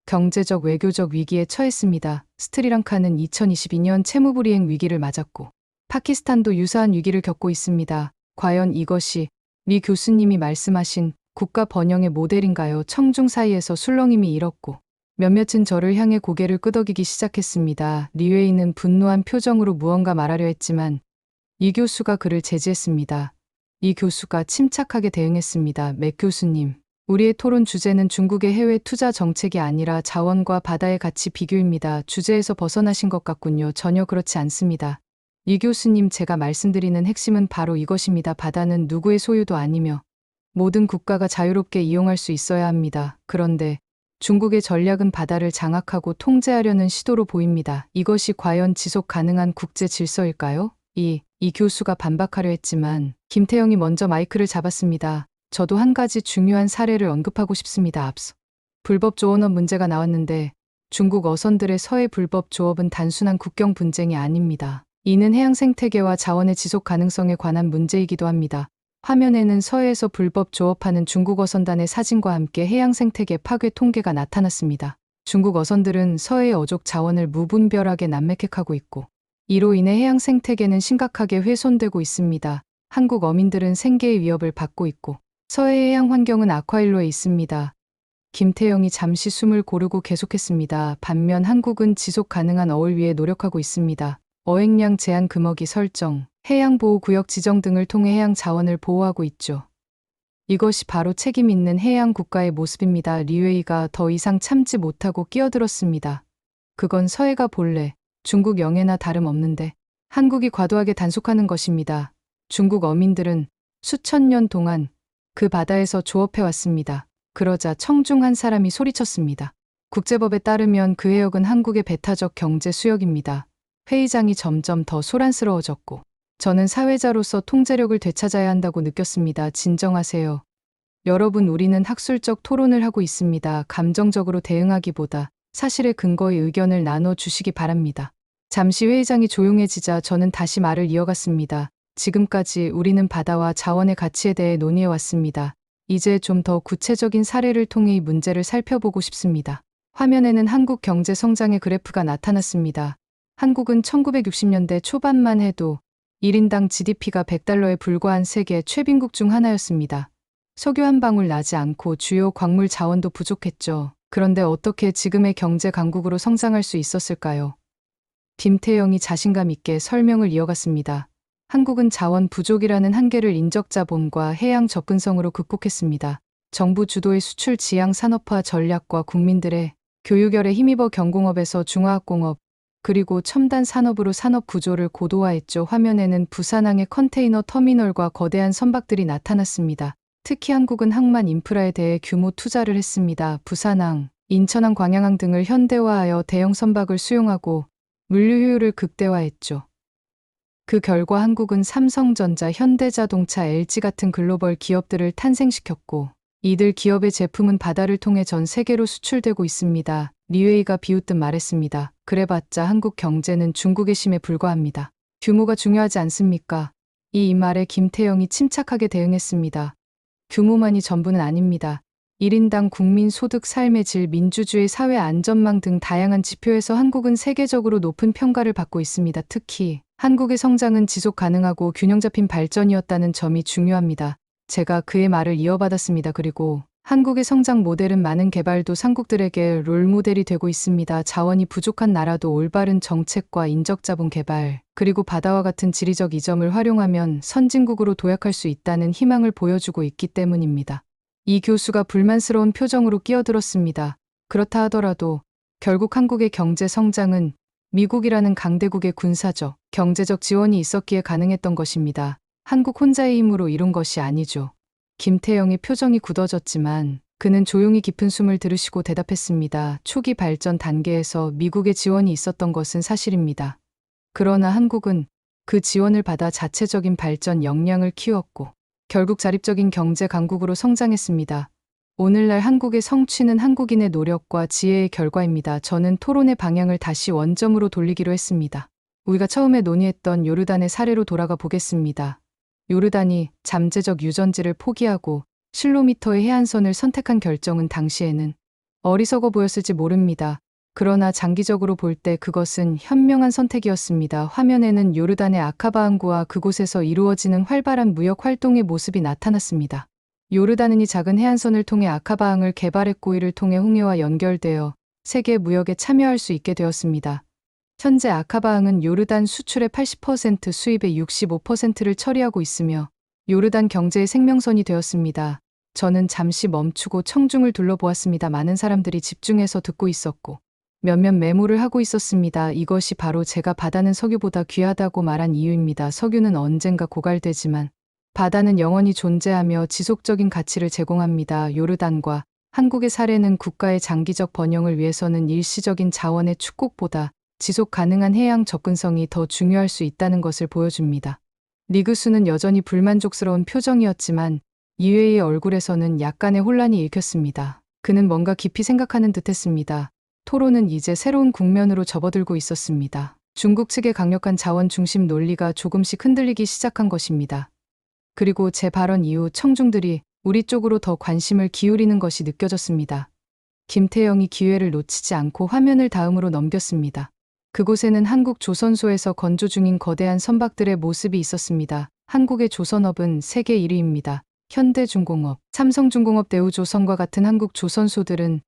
Speaker 1: 경제적 외교적 위기에 처했습니다. 스리랑카는 2022년 채무불이행 위기를 맞았고 파키스탄도 유사한 위기를 겪고 있습니다. 과연 이것이 리 교수님이 말씀하신 국가 번영의 모델인가요? 청중 사이에서 술렁임이 일었고 몇몇은 저를 향해 고개를 끄덕이기 시작했습니다. 리웨이는 분노한 표정으로 무언가 말하려 했지만 이 교수가 그를 제지했습니다. 이 교수가 침착하게 대응했습니다. 맥 교수님, 우리의 토론 주제는 중국의 해외 투자 정책이 아니라 자원과 바다의 가치 비교입니다. 주제에서 벗어나신 것 같군요. 전혀 그렇지 않습니다. 이 교수님, 제가 말씀드리는 핵심은 바로 이것입니다. 바다는 누구의 소유도 아니며 모든 국가가 자유롭게 이용할 수 있어야 합니다. 그런데 중국의 전략은 바다를 장악하고 통제하려는 시도로 보입니다. 이것이 과연 지속 가능한 국제 질서일까요? 이 교수가 반박하려 했지만 김태영이 먼저 마이크를 잡았습니다. 저도 한 가지 중요한 사례를 언급하고 싶습니다. 앞서 불법 조업업 문제가 나왔는데 중국 어선들의 서해 불법 조업은 단순한 국경 분쟁이 아닙니다. 이는 해양 생태계와 자원의 지속 가능성에 관한 문제이기도 합니다. 화면에는 서해에서 불법 조업하는 중국 어선단의 사진과 함께 해양 생태계 파괴 통계가 나타났습니다. 중국 어선들은 서해의 어족 자원을 무분별하게 남매객하고 있고 이로 인해 해양 생태계는 심각하게 훼손되고 있습니다. 한국 어민들은 생계의 위협을 받고 있고 서해의 해양 환경은 악화일로에 있습니다. 김태영이 잠시 숨을 고르고 계속했습니다. 반면 한국은 지속 가능한 어을 위해 노력하고 있습니다. 어획량 제한 금어기 설정, 해양보호구역 지정 등을 통해 해양 자원을 보호하고 있죠. 이것이 바로 책임 있는 해양 국가의 모습입니다. 리웨이가 더 이상 참지 못하고 끼어들었습니다. 그건 서해가 본래 중국 영해나 다름없는데 한국이 과도하게 단속하는 것입니다. 중국 어민들은 수천 년 동안 그 바다에서 조업해왔습니다. 그러자 청중 한 사람이 소리쳤습니다. 국제법에 따르면 그 해역은 한국의 배타적 경제 수역입니다. 회의장이 점점 더 소란스러워졌고 저는 사회자로서 통제력을 되찾아야 한다고 느꼈습니다. 진정하세요. 여러분, 우리는 학술적 토론을 하고 있습니다. 감정적으로 대응하기보다 사실의 근거의 의견을 나눠주시기 바랍니다. 잠시 회의장이 조용해지자 저는 다시 말을 이어갔습니다. 지금까지 우리는 바다와 자원의 가치에 대해 논의해왔습니다. 이제 좀 더 구체적인 사례를 통해 이 문제를 살펴보고 싶습니다. 화면에는 한국 경제 성장의 그래프가 나타났습니다. 한국은 1960년대 초반만 해도 1인당 GDP가 100달러에 불과한 세계 최빈국 중 하나였습니다. 석유 한 방울 나지 않고 주요 광물 자원도 부족했죠. 그런데 어떻게 지금의 경제 강국으로 성장할 수 있었을까요? 김태영이 자신감 있게 설명을 이어갔습니다. 한국은 자원 부족이라는 한계를 인적자본과 해양 접근성으로 극복했습니다. 정부 주도의 수출 지향 산업화 전략과 국민들의 교육열에 힘입어 경공업에서 중화학공업, 그리고 첨단 산업으로 산업 구조를 고도화했죠. 화면에는 부산항의 컨테이너 터미널과 거대한 선박들이 나타났습니다. 특히 한국은 항만 인프라에 대해 규모 투자를 했습니다. 부산항, 인천항, 광양항 등을 현대화하여 대형 선박을 수용하고 물류 효율을 극대화했죠. 그 결과 한국은 삼성전자, 현대자동차, LG 같은 글로벌 기업들을 탄생시켰고 이들 기업의 제품은 바다를 통해 전 세계로 수출되고 있습니다. 리웨이가 비웃듯 말했습니다. 그래봤자 한국 경제는 중국의 심에 불과합니다. 규모가 중요하지 않습니까? 이 말에 김태영이 침착하게 대응했습니다. 규모만이 전부는 아닙니다. 1인당 국민 소득, 삶의 질, 민주주의, 사회 안전망 등 다양한 지표에서 한국은 세계적으로 높은 평가를 받고 있습니다. 특히 한국의 성장은 지속 가능하고 균형 잡힌 발전이었다는 점이 중요합니다. 제가 그의 말을 이어받았습니다. 그리고 한국의 성장 모델은 많은 개발도상국들에게 롤모델이 되고 있습니다. 자원이 부족한 나라도 올바른 정책과 인적 자본 개발, 그리고 바다와 같은 지리적 이점을 활용하면 선진국으로 도약할 수 있다는 희망을 보여주고 있기 때문입니다. 이 교수가 불만스러운 표정으로 끼어들었습니다. 그렇다 하더라도 결국 한국의 경제 성장은 미국이라는 강대국의 군사적, 경제적 지원이 있었기에 가능했던 것입니다. 한국 혼자의 힘으로 이룬 것이 아니죠. 김태영의 표정이 굳어졌지만 그는 조용히 깊은 숨을 들이쉬고 대답했습니다. 초기 발전 단계에서 미국의 지원이 있었던 것은 사실입니다. 그러나 한국은 그 지원을 받아 자체적인 발전 역량을 키웠고 결국 자립적인 경제 강국으로 성장했습니다. 오늘날 한국의 성취는 한국인의 노력과 지혜의 결과입니다. 저는 토론의 방향을 다시 원점으로 돌리기로 했습니다. 우리가 처음에 논의했던 요르단의 사례로 돌아가 보겠습니다. 요르단이 잠재적 유전지를 포기하고 실로미터의 해안선을 선택한 결정은 당시에는 어리석어 보였을지 모릅니다. 그러나 장기적으로 볼 때 그것은 현명한 선택이었습니다. 화면에는 요르단의 아카바 항구와 그곳에서 이루어지는 활발한 무역 활동의 모습이 나타났습니다. 요르단은 이 작은 해안선을 통해 아카바항을 개발했고 이를 통해 홍해와 연결되어 세계 무역에 참여할 수 있게 되었습니다. 현재 아카바항은 요르단 수출의 80%, 수입의 65%를 처리하고 있으며 요르단 경제의 생명선이 되었습니다. 저는 잠시 멈추고 청중을 둘러보았습니다. 많은 사람들이 집중해서 듣고 있었고 몇몇 메모를 하고 있었습니다. 이것이 바로 제가 바다는 석유보다 귀하다고 말한 이유입니다. 석유는 언젠가 고갈되지만 바다는 영원히 존재하며 지속적인 가치를 제공합니다. 요르단과 한국의 사례는 국가의 장기적 번영을 위해서는 일시적인 자원의 축곡보다 지속 가능한 해양 접근성이 더 중요할 수 있다는 것을 보여줍니다. 리 교수는 여전히 불만족스러운 표정이었지만 이회의 얼굴에서는 약간의 혼란이 읽혔습니다. 그는 뭔가 깊이 생각하는 듯했습니다. 토론은 이제 새로운 국면으로 접어들고 있었습니다. 중국 측의 강력한 자원 중심 논리가 조금씩 흔들리기 시작한 것입니다. 그리고 제 발언 이후 청중들이 우리 쪽으로 더 관심을 기울이는 것이 느껴졌습니다. 김태영이 기회를 놓치지 않고 화면을 다음으로 넘겼습니다. 그곳에는 한국 조선소에서 건조 중인 거대한 선박들의 모습이 있었습니다. 한국의 조선업은 세계 1위입니다. 현대중공업, 삼성중공업, 대우조선과 같은 한국 조선소들은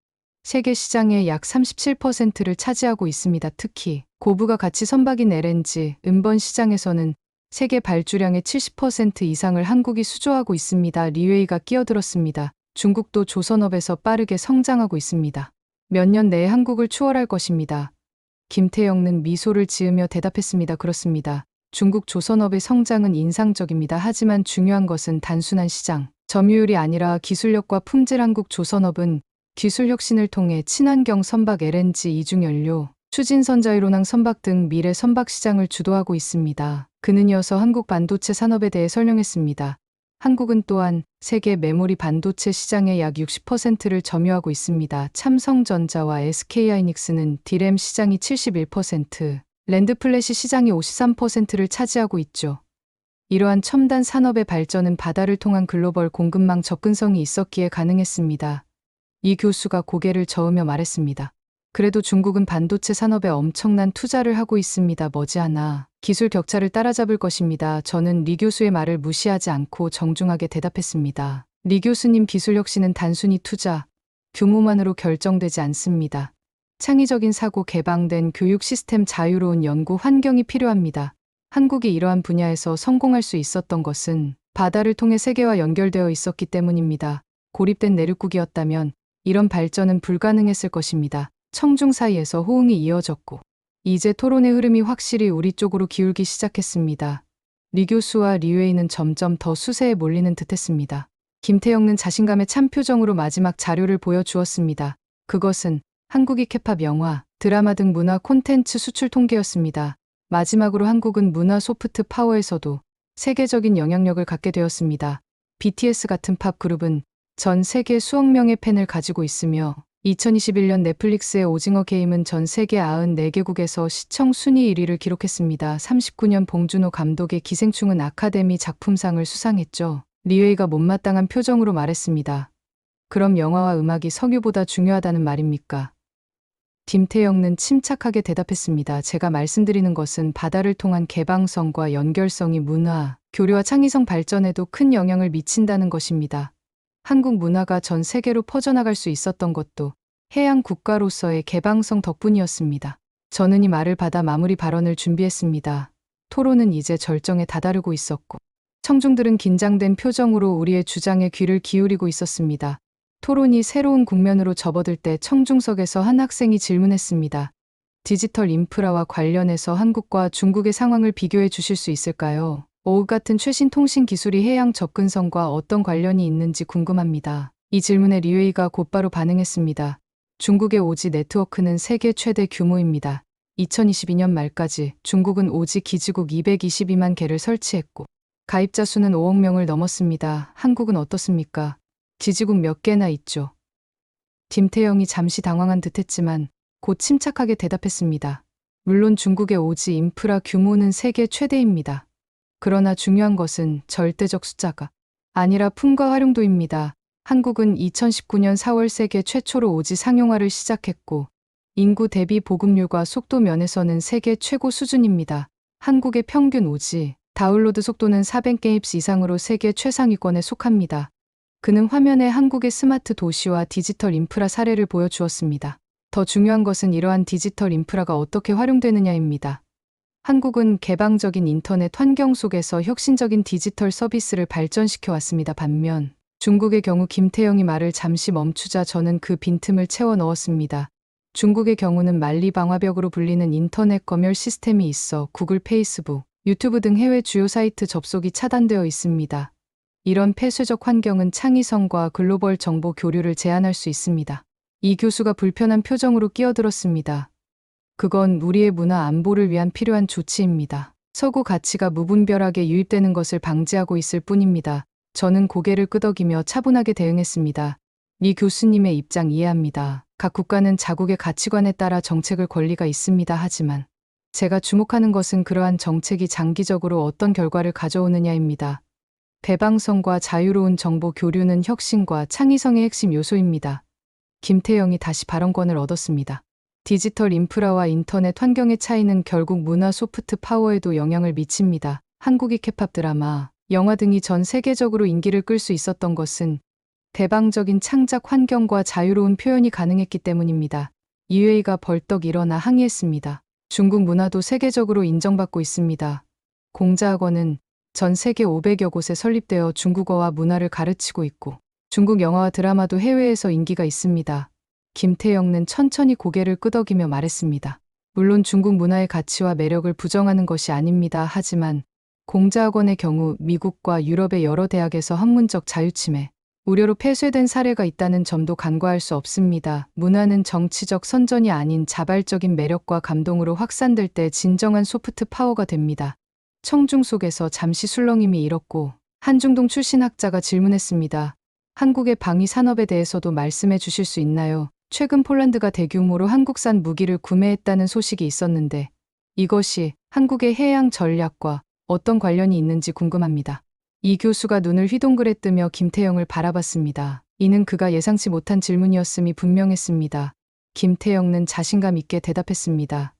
Speaker 1: 세계 시장의 약 37%를 차지하고 있습니다. 특히 고부가 가치 선박인 LNG, 음번 시장에서는 세계 발주량의 70% 이상을 한국이 수주하고 있습니다. 리웨이가 끼어들었습니다. 중국도 조선업에서 빠르게 성장하고 있습니다. 몇 년 내에 한국을 추월할 것입니다. 김태영은 미소를 지으며 대답했습니다. 그렇습니다. 중국 조선업의 성장은 인상적입니다. 하지만 중요한 것은 단순한 시장 점유율이 아니라 기술력과 품질. 한국 조선업은 기술 혁신을 통해 친환경 선박 LNG, 이중연료, 추진선자유로낭 선박 등 미래 선박 시장을 주도하고 있습니다. 그는 이어서 한국 반도체 산업에 대해 설명했습니다. 한국은 또한 세계 메모리 반도체 시장의 약 60%를 점유하고 있습니다. 삼성전자와 SK하이닉스는 D램 시장이 71%, 랜드플래시 시장이 53%를 차지하고 있죠. 이러한 첨단 산업의 발전은 바다를 통한 글로벌 공급망 접근성이 있었기에 가능했습니다. 이 교수가 고개를 저으며 말했습니다. 그래도 중국은 반도체 산업에 엄청난 투자를 하고 있습니다. 머지않아 기술 격차를 따라잡을 것입니다. 저는 리 교수의 말을 무시하지 않고 정중하게 대답했습니다. 리 교수님, 기술 혁신은 단순히 투자, 규모만으로 결정되지 않습니다. 창의적인 사고, 개방된 교육 시스템, 자유로운 연구 환경이 필요합니다. 한국이 이러한 분야에서 성공할 수 있었던 것은 바다를 통해 세계와 연결되어 있었기 때문입니다. 고립된 내륙국이었다면 이런 발전은 불가능했을 것입니다. 청중 사이에서 호응이 이어졌고 이제 토론의 흐름이 확실히 우리 쪽으로 기울기 시작했습니다. 리 교수와 리웨이는 점점 더 수세에 몰리는 듯했습니다. 김태영은 자신감의 찬 표정으로 마지막 자료를 보여주었습니다. 그것은 한국이 케팝 영화, 드라마 등 문화 콘텐츠 수출 통계였습니다. 마지막으로 한국은 문화 소프트 파워에서도 세계적인 영향력을 갖게 되었습니다. BTS 같은 팝 그룹은 전 세계 수억 명의 팬을 가지고 있으며 2021년 넷플릭스의 오징어 게임은 전 세계 94개국에서 시청 순위 1위를 기록했습니다. 39년 봉준호 감독의 기생충은 아카데미 작품상을 수상했죠. 리웨이가 못마땅한 표정으로 말했습니다. 그럼 영화와 음악이 석유보다 중요하다는 말입니까? 김태영은 침착하게 대답했습니다. 제가 말씀드리는 것은 바다를 통한 개방성과 연결성이 문화, 교류와 창의성 발전에도 큰 영향을 미친다는 것입니다. 한국 문화가 전 세계로 퍼져나갈 수 있었던 것도 해양 국가로서의 개방성 덕분이었습니다. 저는 이 말을 받아 마무리 발언을 준비했습니다. 토론은 이제 절정에 다다르고 있었고, 청중들은 긴장된 표정으로 우리의 주장에 귀를 기울이고 있었습니다. 토론이 새로운 국면으로 접어들 때 청중석에서 한 학생이 질문했습니다. 디지털 인프라와 관련해서 한국과 중국의 상황을 비교해 주실 수 있을까요? 오후 같은 최신 통신 기술이 해양 접근성과 어떤 관련이 있는지 궁금합니다. 이 질문에 리웨이가 곧바로 반응했습니다. 중국의 5G 네트워크는 세계 최대 규모입니다. 2022년 말까지 중국은 5G 기지국 222만 개를 설치했고 가입자 수는 5억 명을 넘었습니다. 한국은 어떻습니까? 기지국 몇 개나 있죠? 김태영이 잠시 당황한 듯했지만 곧 침착하게 대답했습니다. 물론 중국의 5G 인프라 규모는 세계 최대입니다. 그러나 중요한 것은 절대적 숫자가 아니라 품과 활용도입니다. 한국은 2019년 4월 세계 최초로 5G 상용화를 시작했고 인구 대비 보급률과 속도 면에서는 세계 최고 수준입니다. 한국의 평균 5G 다운로드 속도는 400Mbps 이상으로 세계 최상위권에 속합니다. 그는 화면에 한국의 스마트 도시와 디지털 인프라 사례를 보여주었습니다. 더 중요한 것은 이러한 디지털 인프라가 어떻게 활용되느냐입니다. 한국은 개방적인 인터넷 환경 속에서 혁신적인 디지털 서비스를 발전시켜 왔습니다. 반면 중국의 경우 김태영이 말을 잠시 멈추자 저는 그 빈틈을 채워 넣었습니다. 중국의 경우는 만리방화벽으로 불리는 인터넷 검열 시스템이 있어 구글, 페이스북, 유튜브 등 해외 주요 사이트 접속이 차단되어 있습니다. 이런 폐쇄적 환경은 창의성과 글로벌 정보 교류를 제한할 수 있습니다. 이 교수가 불편한 표정으로 끼어들었습니다. 그건 우리의 문화 안보를 위한 필요한 조치입니다. 서구 가치가 무분별하게 유입되는 것을 방지하고 있을 뿐입니다. 저는 고개를 끄덕이며 차분하게 대응했습니다. 이 교수님의 입장 이해합니다. 각 국가는 자국의 가치관에 따라 정책을 권리가 있습니다. 하지만 제가 주목하는 것은 그러한 정책이 장기적으로 어떤 결과를 가져오느냐입니다. 개방성과 자유로운 정보 교류는 혁신과 창의성의 핵심 요소입니다. 김태영이 다시 발언권을 얻었습니다. 디지털 인프라와 인터넷 환경의 차이는 결국 문화 소프트 파워에도 영향을 미칩니다. 한국의 케팝 드라마, 영화 등이 전 세계적으로 인기를 끌 수 있었던 것은 개방적인 창작 환경과 자유로운 표현이 가능했기 때문입니다. 이웨이가 벌떡 일어나 항의했습니다. 중국 문화도 세계적으로 인정받고 있습니다. 공자학원은 전 세계 500여 곳에 설립되어 중국어와 문화를 가르치고 있고 중국 영화와 드라마도 해외에서 인기가 있습니다. 김태영은 천천히 고개를 끄덕이며 말했습니다. 물론 중국 문화의 가치와 매력을 부정하는 것이 아닙니다. 하지만 공자학원의 경우 미국과 유럽의 여러 대학에서 학문적 자유침해, 우려로 폐쇄된 사례가 있다는 점도 간과할 수 없습니다. 문화는 정치적 선전이 아닌 자발적인 매력과 감동으로 확산될 때 진정한 소프트 파워가 됩니다. 청중 속에서 잠시 술렁임이 일었고 한중동 출신 학자가 질문했습니다. 한국의 방위 산업에 대해서도 말씀해 주실 수 있나요? 최근 폴란드가 대규모로 한국산 무기를 구매했다는 소식이 있었는데 이것이 한국의 해양 전략과 어떤 관련이 있는지 궁금합니다. 이 교수가 눈을 휘동그레 뜨며 김태영을 바라봤습니다. 이는 그가 예상치 못한 질문이었음이 분명했습니다. 김태영은 자신감 있게 대답했습니다.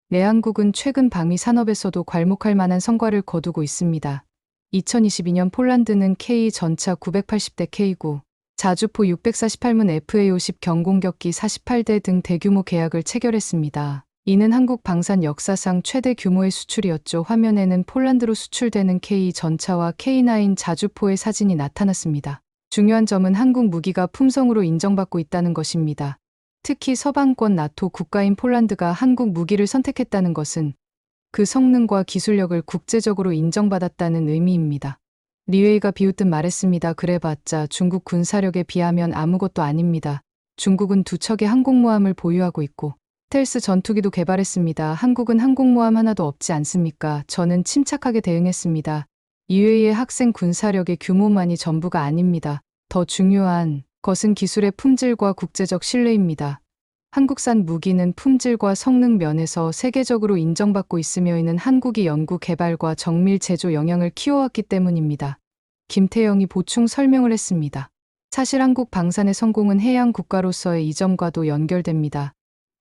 Speaker 1: 네, 한국은 최근 방위 산업에서도 괄목할 만한 성과를 거두고 있습니다. 2022년 폴란드는 K 전차 980대 K9, 자주포 648문 FA50 경공격기 48대 등 대규모 계약을 체결했습니다. 이는 한국 방산 역사상 최대 규모의 수출이었죠. 화면에는 폴란드로 수출되는 K 전차와 K9 자주포의 사진이 나타났습니다. 중요한 점은 한국 무기가 품성으로 인정받고 있다는 것입니다. 특히 서방권 나토 국가인 폴란드가 한국 무기를 선택했다는 것은 그 성능과 기술력을 국제적으로 인정받았다는 의미입니다. 리웨이가 비웃듯 말했습니다. 그래봤자 중국 군사력에 비하면 아무것도 아닙니다. 중국은 2척의 항공모함을 보유하고 있고 스텔스 전투기도 개발했습니다. 한국은 항공모함 하나도 없지 않습니까? 저는 침착하게 대응했습니다. 리웨이의 학생 군사력의 규모만이 전부가 아닙니다. 더 중요한 것은 기술의 품질과 국제적 신뢰입니다. 한국산 무기는 품질과 성능 면에서 세계적으로 인정받고 있으며 이는 한국이 연구 개발과 정밀 제조 역량을 키워왔기 때문입니다. 김태영이 보충 설명을 했습니다. 사실 한국 방산의 성공은 해양 국가로서의 이점과도 연결됩니다.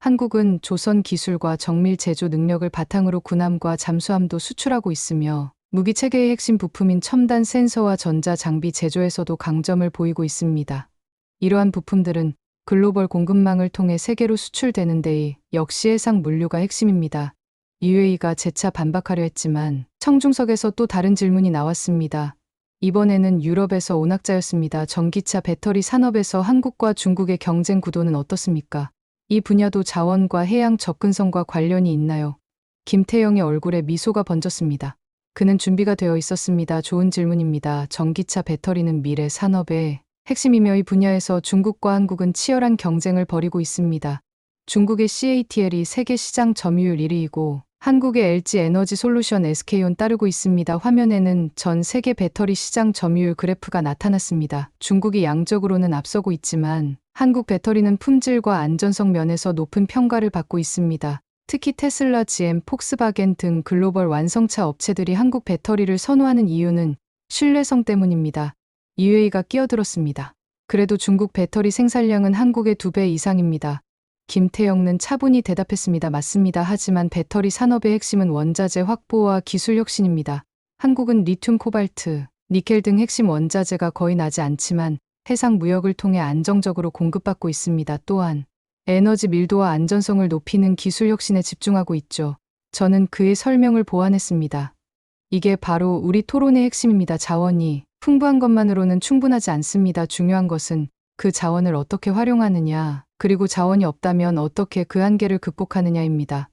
Speaker 1: 한국은 조선 기술과 정밀 제조 능력을 바탕으로 군함과 잠수함도 수출하고 있으며 무기 체계의 핵심 부품인 첨단 센서와 전자 장비 제조에서도 강점을 보이고 있습니다. 이러한 부품들은 글로벌 공급망을 통해 세계로 수출되는 데 역시 해상 물류가 핵심입니다. UAE가 재차 반박하려 했지만 청중석에서 또 다른 질문이 나왔습니다. 이번에는 유럽에서 온 학자였습니다. 전기차 배터리 산업에서 한국과 중국의 경쟁 구도는 어떻습니까? 이 분야도 자원과 해양 접근성과 관련이 있나요? 김태영의 얼굴에 미소가 번졌습니다. 그는 준비가 되어 있었습니다. 좋은 질문입니다. 전기차 배터리는 미래 산업의 핵심이며 이 분야에서 중국과 한국은 치열한 경쟁을 벌이고 있습니다. 중국의 CATL이 세계 시장 점유율 1위이고 한국의 LG 에너지 솔루션 SK온 따르고 있습니다. 화면에는 전 세계 배터리 시장 점유율 그래프가 나타났습니다. 중국이 양적으로는 앞서고 있지만 한국 배터리는 품질과 안전성 면에서 높은 평가를 받고 있습니다. 특히 테슬라, GM, 폭스바겐 등 글로벌 완성차 업체들이 한국 배터리를 선호하는 이유는 신뢰성 때문입니다. UAE가 끼어들었습니다. 그래도 중국 배터리 생산량은 한국의 2배 이상입니다. 김태영은 차분히 대답했습니다. 맞습니다. 하지만 배터리 산업의 핵심은 원자재 확보와 기술 혁신입니다. 한국은 리튬, 코발트, 니켈 등 핵심 원자재가 거의 나지 않지만 해상 무역을 통해 안정적으로 공급받고 있습니다. 또한 에너지 밀도와 안전성을 높이는 기술 혁신에 집중하고 있죠. 저는 그의 설명을 보완했습니다. 이게 바로 우리 토론의 핵심입니다. 자원이 풍부한 것만으로는 충분하지 않습니다. 중요한 것은 그 자원을 어떻게 활용하느냐, 그리고 자원이 없다면 어떻게 그 한계를 극복하느냐입니다.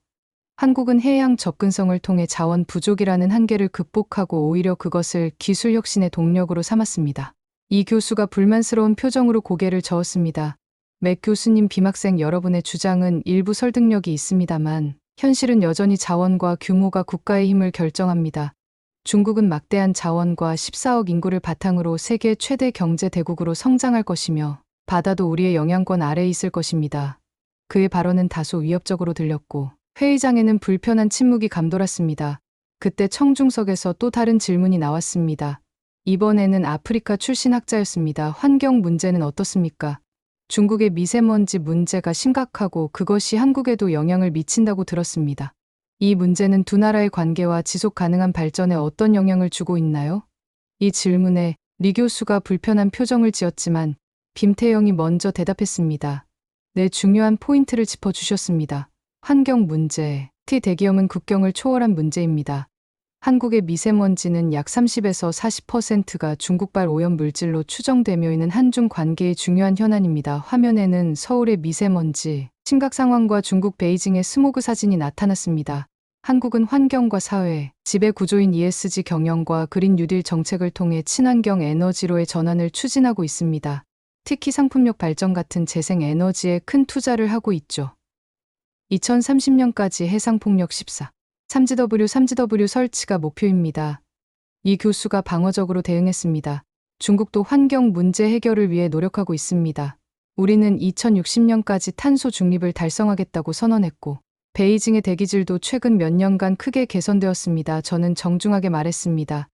Speaker 1: 한국은 해양 접근성을 통해 자원 부족이라는 한계를 극복하고 오히려 그것을 기술 혁신의 동력으로 삼았습니다. 이 교수가 불만스러운 표정으로 고개를 저었습니다. 맥 교수님, 빔학생 여러분의 주장은 일부 설득력이 있습니다만 현실은 여전히 자원과 규모가 국가의 힘을 결정합니다. 중국은 막대한 자원과 14억 인구를 바탕으로 세계 최대 경제 대국으로 성장할 것이며 바다도 우리의 영향권 아래에 있을 것입니다. 그의 발언은 다소 위협적으로 들렸고 회의장에는 불편한 침묵이 감돌았습니다. 그때 청중석에서 또 다른 질문이 나왔습니다. 이번에는 아프리카 출신 학자였습니다. 환경 문제는 어떻습니까? 중국의 미세먼지 문제가 심각하고 그것이 한국에도 영향을 미친다고 들었습니다. 이 문제는 두 나라의 관계와 지속 가능한 발전에 어떤 영향을 주고 있나요? 이 질문에 리 교수가 불편한 표정을 지었지만 김태영이 먼저 대답했습니다. 네, 중요한 포인트를 짚어주셨습니다. 환경 문제, 대기업은 국경을 초월한 문제입니다. 한국의 미세먼지는 약 30에서 40%가 중국발 오염 물질로 추정되며 이는 한중 관계의 중요한 현안입니다. 화면에는 서울의 미세먼지 심각 상황과 중국 베이징의 스모그 사진이 나타났습니다. 한국은 환경과 사회, 지배 구조인 ESG 경영과 그린 뉴딜 정책을 통해 친환경 에너지로의 전환을 추진하고 있습니다. 특히 상품력 발전 같은 재생 에너지에 큰 투자를 하고 있죠. 2030년까지 해상폭력 14, 3GW 설치가 목표입니다. 이 교수가 방어적으로 대응했습니다. 중국도 환경 문제 해결을 위해 노력하고 있습니다. 우리는 2060년까지 탄소 중립을 달성하겠다고 선언했고 베이징의 대기질도 최근 몇 년간 크게 개선되었습니다. 저는 정중하게 말했습니다.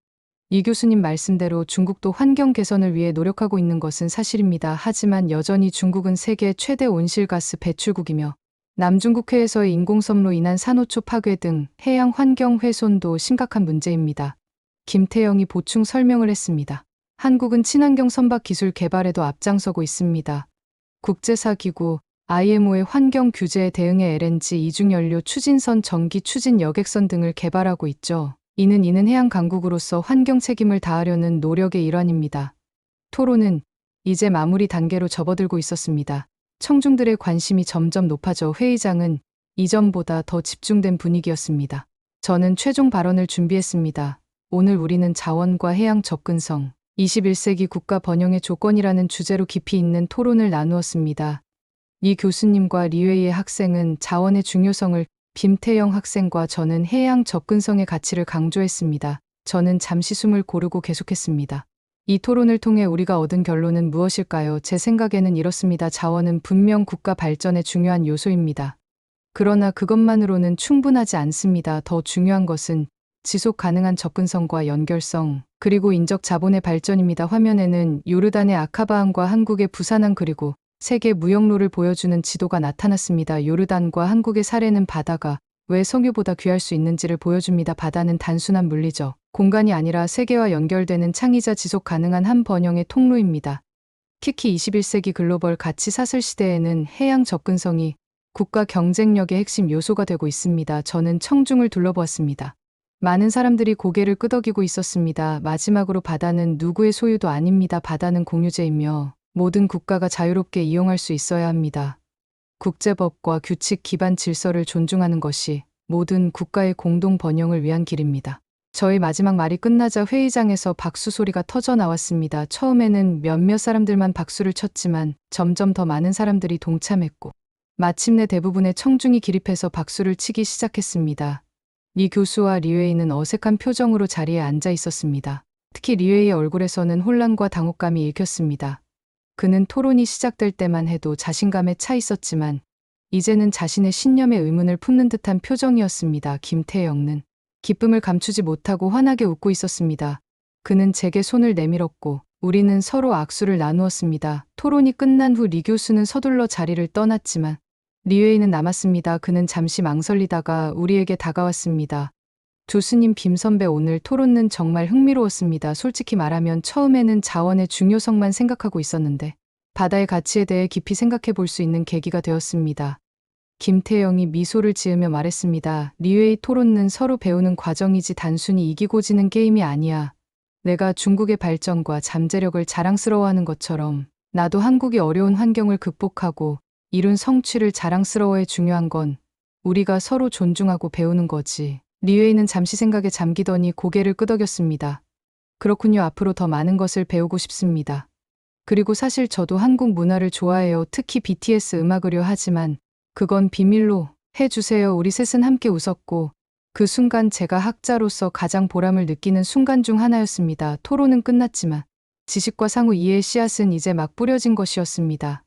Speaker 1: 이 교수님 말씀대로 중국도 환경 개선을 위해 노력하고 있는 것은 사실입니다. 하지만 여전히 중국은 세계 최대 온실가스 배출국이며 남중국해에서의 인공섬로 인한 산호초 파괴 등 해양 환경 훼손도 심각한 문제입니다. 김태영이 보충 설명을 했습니다. 한국은 친환경 선박 기술 개발에도 앞장서고 있습니다. 국제사기구 IMO의 환경 규제에 대응해 LNG 이중연료 추진선, 전기 추진 여객선 등을 개발하고 있죠. 이는 해양 강국으로서 환경 책임을 다하려는 노력의 일환입니다. 토론은 이제 마무리 단계로 접어들고 있었습니다. 청중들의 관심이 점점 높아져 회의장은 이전보다 더 집중된 분위기였습니다. 저는 최종 발언을 준비했습니다. 오늘 우리는 자원과 해양 접근성, 21세기 국가 번영의 조건이라는 주제로 깊이 있는 토론을 나누었습니다. 이 교수님과 리웨이의 학생은 자원의 중요성을, 김태영 학생과 저는 해양 접근성의 가치를 강조했습니다. 저는 잠시 숨을 고르고 계속했습니다. 이 토론을 통해 우리가 얻은 결론은 무엇일까요? 제 생각에는 이렇습니다. 자원은 분명 국가 발전의 중요한 요소입니다. 그러나 그것만으로는 충분하지 않습니다. 더 중요한 것은 지속 가능한 접근성과 연결성, 그리고 인적 자본의 발전입니다. 화면에는 요르단의 아카바항과 한국의 부산항 그리고 세계 무역로를 보여주는 지도가 나타났습니다. 요르단과 한국의 사례는 바다가 왜 석유보다 귀할 수 있는지를 보여줍니다. 바다는 단순한 물리적 공간이 아니라 세계와 연결되는 창의자 지속 가능한 한 번영의 통로입니다. 특히 21세기 글로벌 가치 사슬 시대에는 해양 접근성이 국가 경쟁력의 핵심 요소가 되고 있습니다. 저는 청중을 둘러보았습니다. 많은 사람들이 고개를 끄덕이고 있었습니다. 마지막으로 바다는 누구의 소유도 아닙니다. 바다는 공유제이며 모든 국가가 자유롭게 이용할 수 있어야 합니다. 국제법과 규칙 기반 질서를 존중하는 것이 모든 국가의 공동 번영을 위한 길입니다. 저희 마지막 말이 끝나자 회의장에서 박수 소리가 터져 나왔습니다. 처음에는 몇몇 사람들만 박수를 쳤지만 점점 더 많은 사람들이 동참했고 마침내 대부분의 청중이 기립해서 박수를 치기 시작했습니다. 리 교수와 리웨이는 어색한 표정으로 자리에 앉아 있었습니다. 특히 리웨이의 얼굴에서는 혼란과 당혹감이 읽혔습니다. 그는 토론이 시작될 때만 해도 자신감에 차 있었지만 이제는 자신의 신념에 의문을 품는 듯한 표정이었습니다. 김태영은 기쁨을 감추지 못하고 환하게 웃고 있었습니다. 그는 제게 손을 내밀었고 우리는 서로 악수를 나누었습니다. 토론이 끝난 후 리 교수는 서둘러 자리를 떠났지만 리웨이는 남았습니다. 그는 잠시 망설이다가 우리에게 다가왔습니다. 교수님, 빔 선배, 오늘 토론은 정말 흥미로웠습니다. 솔직히 말하면 처음에는 자원의 중요성만 생각하고 있었는데 바다의 가치에 대해 깊이 생각해 볼 수 있는 계기가 되었습니다. 김태영이 미소를 지으며 말했습니다. 리웨이, 토론은 서로 배우는 과정이지 단순히 이기고 지는 게임이 아니야. 내가 중국의 발전과 잠재력을 자랑스러워하는 것처럼 나도 한국이 어려운 환경을 극복하고 이룬 성취를 자랑스러워해. 중요한 건 우리가 서로 존중하고 배우는 거지. 리웨이는 잠시 생각에 잠기더니 고개를 끄덕였습니다. 그렇군요. 앞으로 더 많은 것을 배우고 싶습니다. 그리고 사실 저도 한국 문화를 좋아해요. 특히 BTS 음악을요. 하지만 그건 비밀로 해주세요. 우리 셋은 함께 웃었고 그 순간 제가 학자로서 가장 보람을 느끼는 순간 중 하나였습니다. 토론은 끝났지만 지식과 상호 이해의 씨앗은 이제 막 뿌려진 것이었습니다.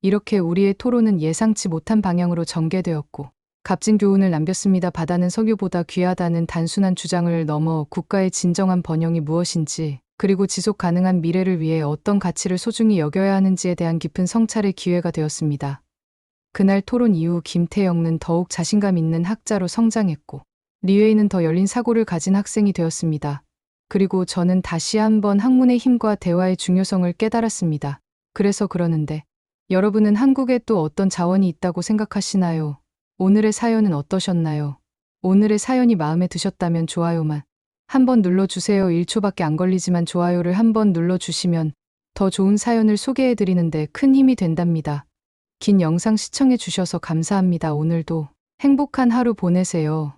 Speaker 1: 이렇게 우리의 토론은 예상치 못한 방향으로 전개되었고 값진 교훈을 남겼습니다. 바다는 석유보다 귀하다는 단순한 주장을 넘어 국가의 진정한 번영이 무엇인지, 그리고 지속 가능한 미래를 위해 어떤 가치를 소중히 여겨야 하는지에 대한 깊은 성찰의 기회가 되었습니다. 그날 토론 이후 김태영은 더욱 자신감 있는 학자로 성장했고 리웨이는 더 열린 사고를 가진 학생이 되었습니다. 그리고 저는 다시 한번 학문의 힘과 대화의 중요성을 깨달았습니다. 그래서 그러는데 여러분은 한국에 또 어떤 자원이 있다고 생각하시나요? 오늘의 사연은 어떠셨나요? 오늘의 사연이 마음에 드셨다면 좋아요만 한번 눌러주세요. 1초밖에 안 걸리지만 좋아요를 한번 눌러주시면 더 좋은 사연을 소개해드리는데 큰 힘이 된답니다. 긴 영상 시청해주셔서 감사합니다. 오늘도 행복한 하루 보내세요.